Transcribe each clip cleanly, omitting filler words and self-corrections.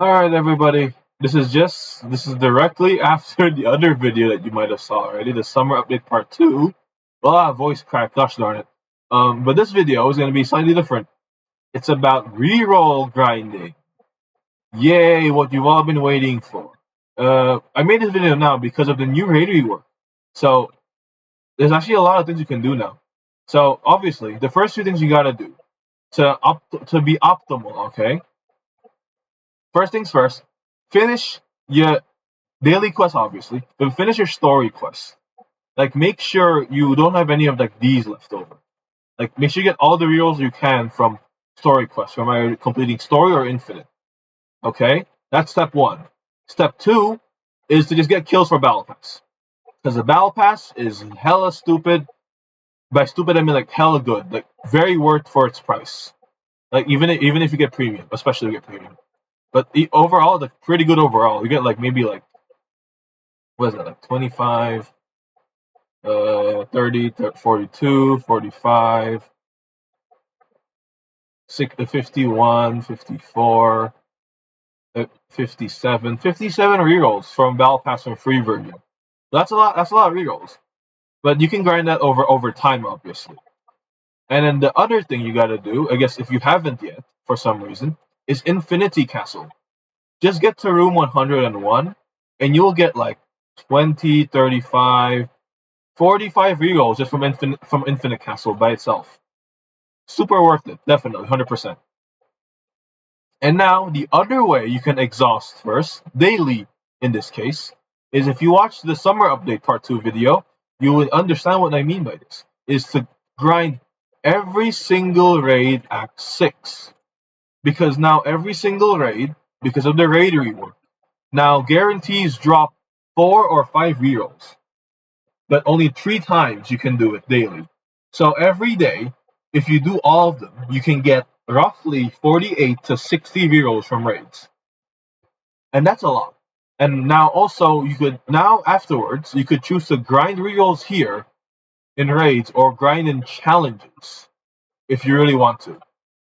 Alright everybody, this is directly after the other video that you might have saw already, the summer update part 2. Well, voice crack, gosh darn it. But this video is going to be slightly different. It's about reroll grinding. Yay, what you've all been waiting for. I made this video now because of the new raid rework. So, there's actually a lot of things you can do now. So, obviously, the first few things you gotta do to be optimal, okay? First things first, finish your daily quest, obviously, but finish your story quest. Like, make sure you don't have any of like these left over. Like, make sure you get all the rerolls you can from story quests, from either completing story or infinite. Okay, that's step one. Step two is to just get kills for battle pass, because the battle pass is hella stupid. By stupid, I mean like hella good, like very worth for its price. Like even if you get premium, especially if you get premium. But overall, like pretty good overall. You get like maybe like what is that, like 25, 30, 42, 45, 51, 54, 57 rerolls from Battle Pass and free version. That's a lot. That's a lot of rerolls. But you can grind that over time, obviously. And then the other thing you gotta do, I guess, if you haven't yet for some reason, is Infinity Castle. Just get to room 101, and you'll get like 20, 35, 45 rerolls just from Infinite Castle by itself. Super worth it, definitely, 100%. And now the other way you can exhaust first, daily in this case, is if you watch the summer update part 2 video, you will understand what I mean by this. Is to grind every single raid at 6. Because now every single raid, because of the raid rework, now guarantees drop 4 or 5 rerolls. But only 3 times you can do it daily. So every day, if you do all of them, you can get roughly 48 to 60 rerolls from raids. And that's a lot. And now also afterwards you could choose to grind rerolls here in raids or grind in challenges if you really want to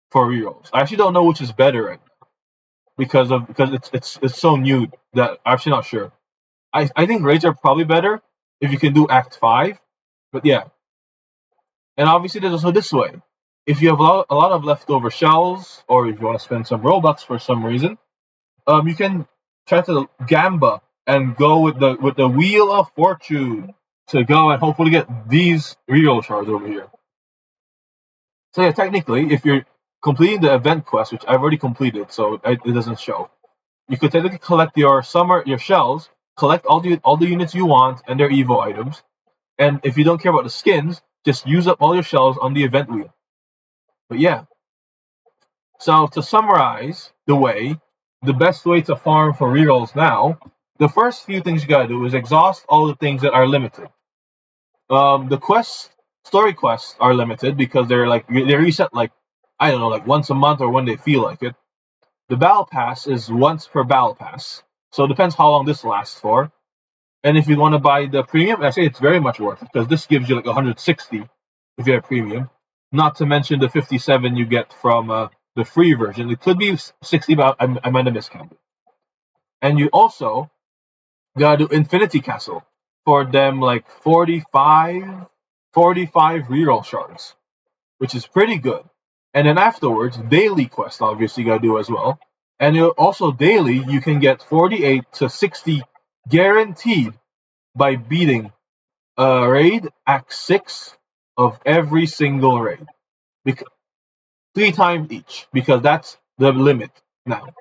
for rerolls. I actually don't know which is better right now because it's so new that I'm actually not sure. I think raids are probably better if you can do Act 5, but yeah. And obviously there's also this way. If you have a lot of leftover shells, or if you want to spend some Robux for some reason, you can try to gamba and go with the Wheel of Fortune to go and hopefully get these reroll shards over here. So yeah, technically, if you're completing the event quest, which I've already completed, so it doesn't show, you could technically collect your shells, collect all the units you want and their Evo items, and if you don't care about the skins, just use up all your shells on the event wheel. But yeah. So to summarize the best way to farm for rerolls now, the first few things you gotta do is exhaust all the things that are limited. The story quests are limited because they're reset like, I don't know, like once a month or when they feel like it. The battle pass is once per battle pass, so it depends how long this lasts for. And if you want to buy the premium, I say it's very much worth it because this gives you like 160 if you have premium. Not to mention the 57 you get from the free version. It could be 60, but I might have miscounted. And you also gotta do Infinity Castle for them like 45 reroll shards, which is pretty good. And then afterwards, daily quest obviously you gotta do as well. And also daily you can get 48 to 60 guaranteed by beating raid Act 6 of every single raid. 3 times each, because that's the limit now.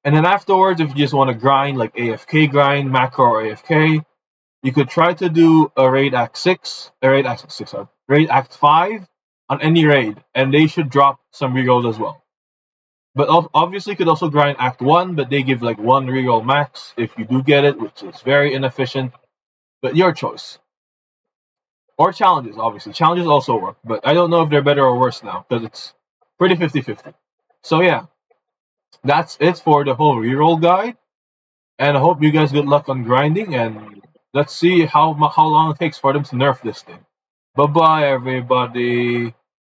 And then afterwards, if you just want to grind, like AFK grind, macro or AFK, you could try to do a raid Act 6, raid Act 5 on any raid, and they should drop some rerolls as well. But obviously, you could also grind Act 1, but they give like 1 reroll max if you do get it, which is very inefficient. But your choice. Or challenges, obviously. Challenges also work, but I don't know if they're better or worse now, because it's pretty 50-50. So yeah, that's it for the whole reroll guide. And I hope you guys good luck on grinding, and let's see how long it takes for them to nerf this thing. Bye-bye, everybody.